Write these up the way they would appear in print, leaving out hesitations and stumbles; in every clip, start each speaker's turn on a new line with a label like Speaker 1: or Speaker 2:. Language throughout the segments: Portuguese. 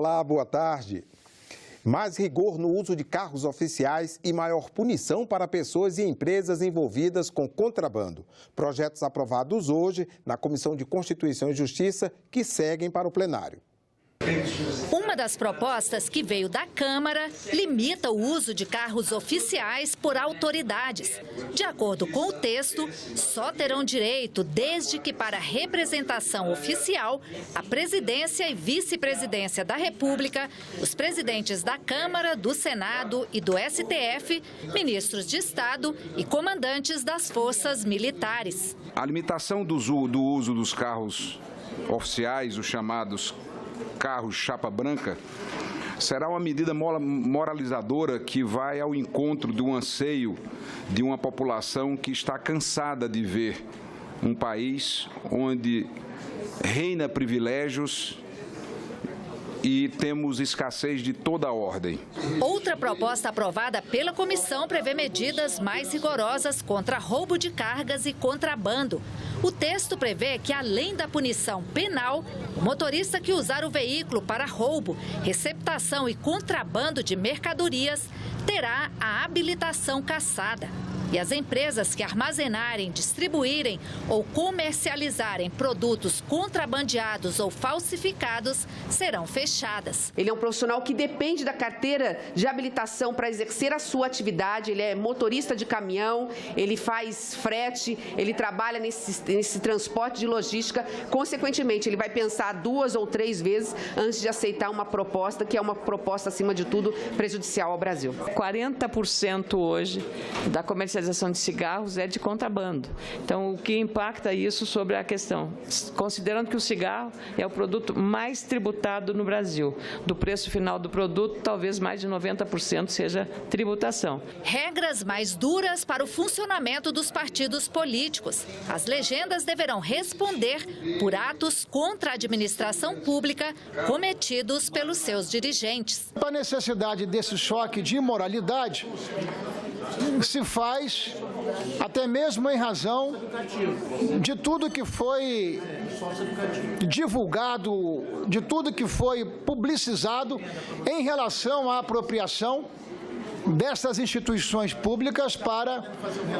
Speaker 1: Olá, boa tarde. Mais rigor no uso de carros oficiais e maior punição para pessoas e empresas envolvidas com contrabando. Projetos aprovados hoje na Comissão de Constituição e Justiça que seguem para o plenário.
Speaker 2: Uma das propostas que veio da Câmara limita o uso de carros oficiais por autoridades. De acordo com o texto, só terão direito desde que para representação oficial, a presidência e vice-presidência da República, os presidentes da Câmara, do Senado e do STF, ministros de Estado e comandantes das forças militares.
Speaker 3: A limitação do uso dos carros oficiais, os chamados carros chapa branca, será uma medida moralizadora que vai ao encontro do anseio de uma população que está cansada de ver um país onde reina privilégios e temos escassez de toda a ordem.
Speaker 2: Outra proposta aprovada pela comissão prevê medidas mais rigorosas contra roubo de cargas e contrabando. O texto prevê que, além da punição penal, o motorista que usar o veículo para roubo, receptação e contrabando de mercadorias terá a habilitação cassada. E as empresas que armazenarem, distribuírem ou comercializarem produtos contrabandeados ou falsificados serão fechadas.
Speaker 4: Ele é um profissional que depende da carteira de habilitação para exercer a sua atividade. Ele é motorista de caminhão, ele faz frete, ele trabalha nesse transporte de logística. Consequentemente, ele vai pensar 2 ou 3 vezes antes de aceitar uma proposta que é uma proposta, acima de tudo, prejudicial ao Brasil.
Speaker 5: 40% hoje da comercialização de cigarros é de contrabando. Então, o que impacta isso sobre a questão? Considerando que o cigarro é o produto mais tributado no Brasil. Do preço final do produto, talvez mais de 90% seja tributação.
Speaker 2: Regras mais duras para o funcionamento dos partidos políticos. As legendas deverão responder por atos contra a administração pública cometidos pelos seus dirigentes.
Speaker 6: A necessidade desse choque de imoralidade se faz até mesmo em razão de tudo que foi divulgado, de tudo que foi publicizado em relação à apropriação dessas instituições públicas para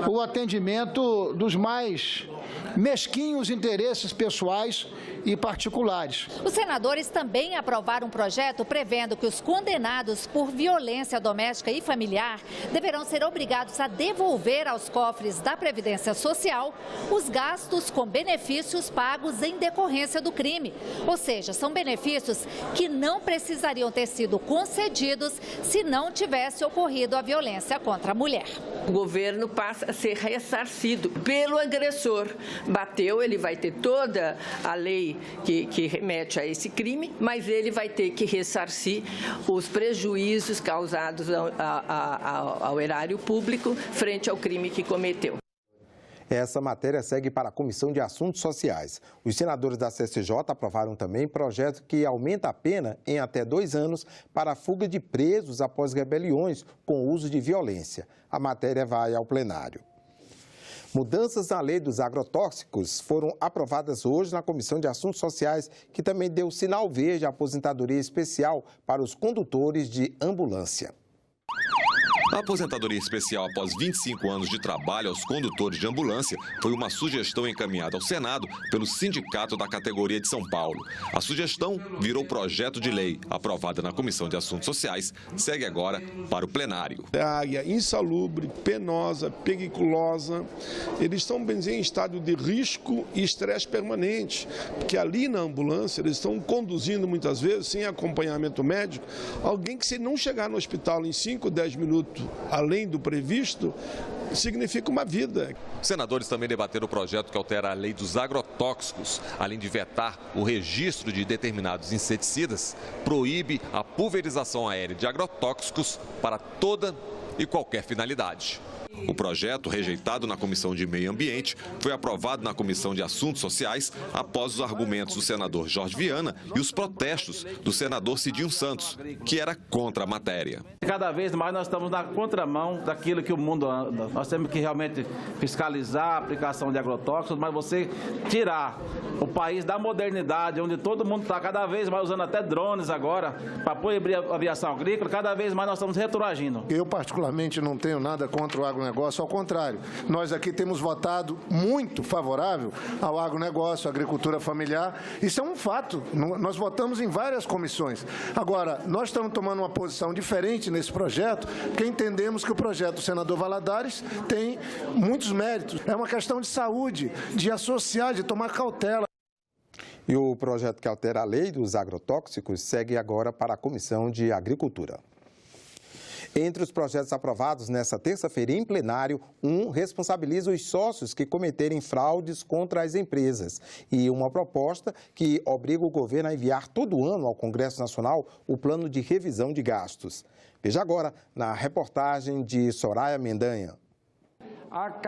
Speaker 6: o atendimento dos mais mesquinhos interesses pessoais e particulares.
Speaker 2: Os senadores também aprovaram um projeto prevendo que os condenados por violência doméstica e familiar deverão ser obrigados a devolver aos cofres da Previdência Social os gastos com benefícios pagos em decorrência do crime. Ou seja, são benefícios que não precisariam ter sido concedidos se não tivesse ocorrido a violência contra a mulher.
Speaker 7: O governo passa a ser ressarcido pelo agressor. Bateu, ele vai ter toda a lei que remete a esse crime, mas ele vai ter que ressarcir os prejuízos causados ao erário público frente ao crime que cometeu.
Speaker 1: Essa matéria segue para a Comissão de Assuntos Sociais. Os senadores da CCJ aprovaram também projeto que aumenta a pena em até 2 anos para a fuga de presos após rebeliões com uso de violência. A matéria vai ao plenário. Mudanças na lei dos agrotóxicos foram aprovadas hoje na Comissão de Assuntos Sociais, que também deu sinal verde à aposentadoria especial para os condutores de ambulância.
Speaker 8: A aposentadoria especial após 25 anos de trabalho aos condutores de ambulância foi uma sugestão encaminhada ao Senado pelo Sindicato da Categoria de São Paulo. A sugestão virou projeto de lei, aprovada na Comissão de Assuntos Sociais, segue agora para o plenário.
Speaker 9: A área insalubre, penosa, periculosa, eles estão em estado de risco e estresse permanente, porque ali na ambulância eles estão conduzindo muitas vezes, sem acompanhamento médico, alguém que se não chegar no hospital em 5, 10 minutos, além do previsto, significa uma vida.
Speaker 8: Os senadores também debateram o projeto que altera a lei dos agrotóxicos. Além de vetar o registro de determinados inseticidas, proíbe a pulverização aérea de agrotóxicos para toda e qualquer finalidade. O projeto, rejeitado na Comissão de Meio Ambiente, foi aprovado na Comissão de Assuntos Sociais após os argumentos do senador Jorge Viana e os protestos do senador Cidinho Santos, que era contra a matéria.
Speaker 10: Cada vez mais nós estamos na contramão daquilo que o mundo anda. Nós temos que realmente fiscalizar a aplicação de agrotóxicos, mas você tirar o país da modernidade, onde todo mundo está cada vez mais usando até drones agora para proibir a aviação agrícola, cada vez mais nós estamos retroagindo.
Speaker 6: Eu, particularmente, não tenho nada contra o agronegócio, ao contrário. Nós aqui temos votado muito favorável ao agronegócio, à agricultura familiar. Isso é um fato. Nós votamos em várias comissões. Agora, nós estamos tomando uma posição diferente nesse projeto, porque entendemos que o projeto do senador Valadares tem muitos méritos. É uma questão de saúde, de associar, de tomar cautela.
Speaker 1: E o projeto que altera a lei dos agrotóxicos segue agora para a Comissão de Agricultura. Entre os projetos aprovados nesta terça-feira em plenário, um responsabiliza os sócios que cometerem fraudes contra as empresas e uma proposta que obriga o governo a enviar todo ano ao Congresso Nacional o plano de revisão de gastos. Veja agora na reportagem de Soraya Mendanha.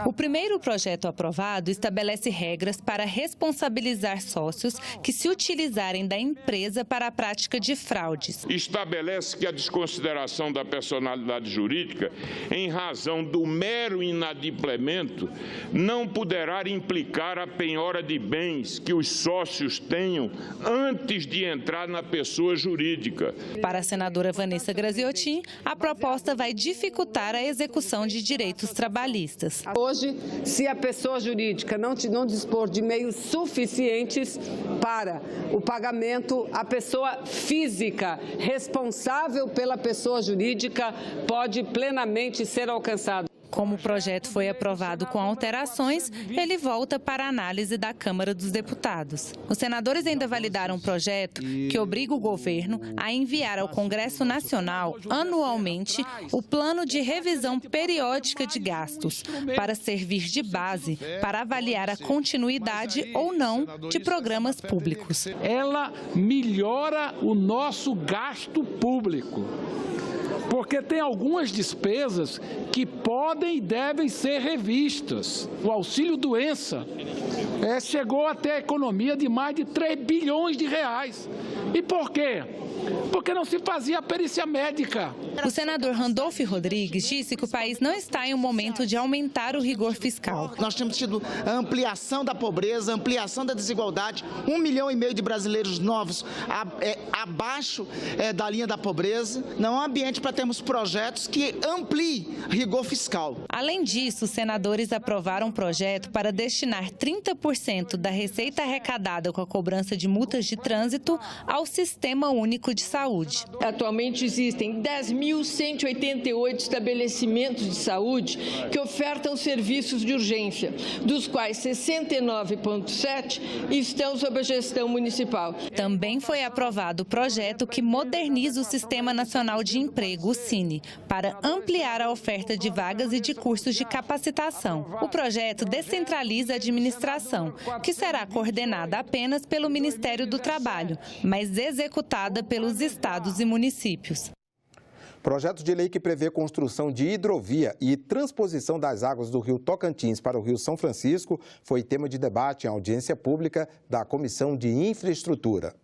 Speaker 11: O primeiro projeto aprovado estabelece regras para responsabilizar sócios que se utilizarem da empresa para a prática de fraudes.
Speaker 12: Estabelece que a desconsideração da personalidade jurídica, em razão do mero inadimplemento, não poderá implicar a penhora de bens que os sócios tenham antes de entrar na pessoa jurídica.
Speaker 11: Para a senadora Vanessa Graziotin, a proposta vai dificultar a execução de direitos trabalhistas.
Speaker 13: Hoje, se a pessoa jurídica não dispor de meios suficientes para o pagamento, a pessoa física responsável pela pessoa jurídica pode plenamente ser alcançada.
Speaker 11: Como o projeto foi aprovado com alterações, ele volta para a análise da Câmara dos Deputados. Os senadores ainda validaram um projeto que obriga o governo a enviar ao Congresso Nacional, anualmente, o plano de revisão periódica de gastos, para servir de base para avaliar a continuidade ou não de programas públicos.
Speaker 14: Ela melhora o nosso gasto público, porque tem algumas despesas que podem e devem ser revistas. O auxílio-doença chegou até a economia de mais de 3 bilhões de reais. E por quê? Porque não se fazia a perícia médica.
Speaker 11: O senador Randolph Rodrigues disse que o país não está em um momento de aumentar o rigor fiscal.
Speaker 15: Nós temos tido a ampliação da pobreza, a ampliação da desigualdade, 1,5 milhão de brasileiros novos abaixo da linha da pobreza. Não há ambiente para termos projetos que ampliem rigor fiscal.
Speaker 11: Além disso, os senadores aprovaram um projeto para destinar 30% da receita arrecadada com a cobrança de multas de trânsito ao Sistema Único de Saúde.
Speaker 7: Atualmente existem 10.188 estabelecimentos de saúde que ofertam serviços de urgência, dos quais 69,7% estão sob a gestão municipal.
Speaker 11: Também foi aprovado o projeto que moderniza o Sistema Nacional de Emprego, o SINE, para ampliar a oferta de vagas e de cursos de capacitação. O projeto descentraliza a administração, que será coordenada apenas pelo Ministério do Trabalho, mas executada pelos estados e municípios.
Speaker 1: Projeto de lei que prevê construção de hidrovia e transposição das águas do rio Tocantins para o rio São Francisco foi tema de debate em audiência pública da Comissão de Infraestrutura.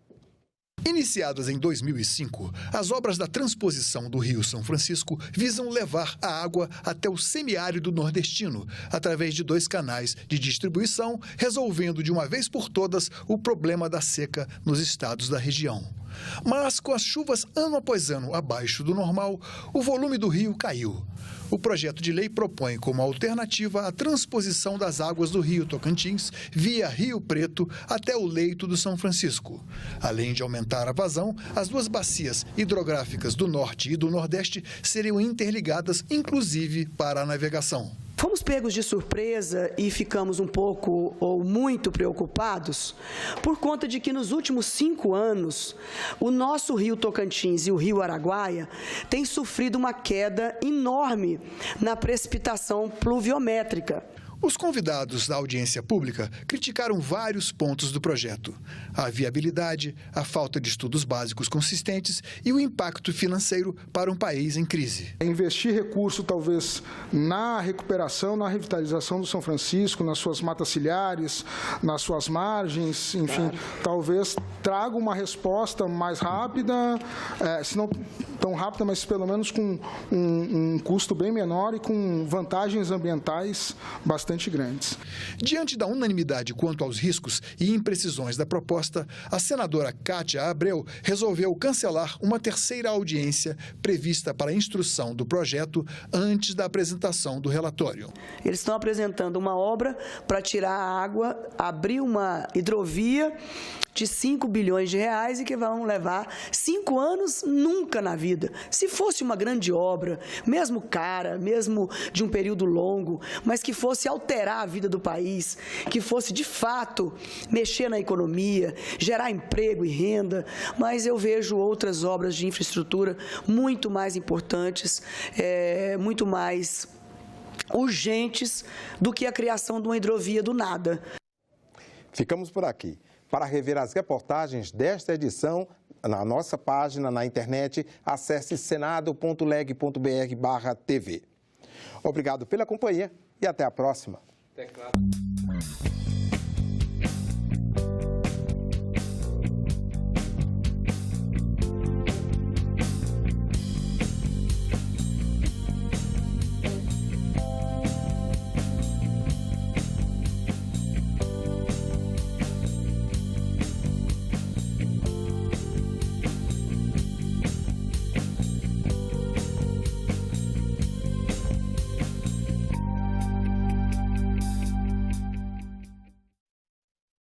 Speaker 16: Iniciadas em 2005, as obras da transposição do Rio São Francisco visam levar a água até o semiárido nordestino, através de 2 canais de distribuição, resolvendo de uma vez por todas o problema da seca nos estados da região. Mas, com as chuvas ano após ano abaixo do normal, o volume do rio caiu. O projeto de lei propõe como alternativa a transposição das águas do rio Tocantins via Rio Preto até o leito do São Francisco. Além de aumentar a vazão, as 2 bacias hidrográficas do norte e do nordeste seriam interligadas, inclusive para a navegação.
Speaker 17: Fomos pegos de surpresa e ficamos um pouco ou muito preocupados por conta de que nos últimos 5 anos o nosso rio Tocantins e o rio Araguaia têm sofrido uma queda enorme na precipitação pluviométrica.
Speaker 16: Os convidados da audiência pública criticaram vários pontos do projeto: a viabilidade, a falta de estudos básicos consistentes e o impacto financeiro para um país em crise.
Speaker 18: Investir recurso, talvez, na recuperação, na revitalização do São Francisco, nas suas matas ciliares, nas suas margens, enfim, talvez traga uma resposta mais rápida, se não tão rápida, mas pelo menos com um custo bem menor e com vantagens ambientais bastante grandes.
Speaker 16: Diante da unanimidade quanto aos riscos e imprecisões da proposta, a senadora Cátia Abreu resolveu cancelar uma terceira audiência prevista para a instrução do projeto antes da apresentação do relatório.
Speaker 17: Eles estão apresentando uma obra para tirar a água, abrir uma hidrovia de 5 bilhões de reais e que vão levar 5 anos nunca na vida. Se fosse uma grande obra, mesmo cara, mesmo de um período longo, mas que fosse alterar a vida do país, que fosse de fato mexer na economia, gerar emprego e renda, mas eu vejo outras obras de infraestrutura muito mais importantes, muito mais urgentes do que a criação de uma hidrovia do nada.
Speaker 1: Ficamos por aqui. Para rever as reportagens desta edição, na nossa página na internet, acesse senado.leg.br/tv. Obrigado pela companhia e até a próxima.
Speaker 10: Teclado.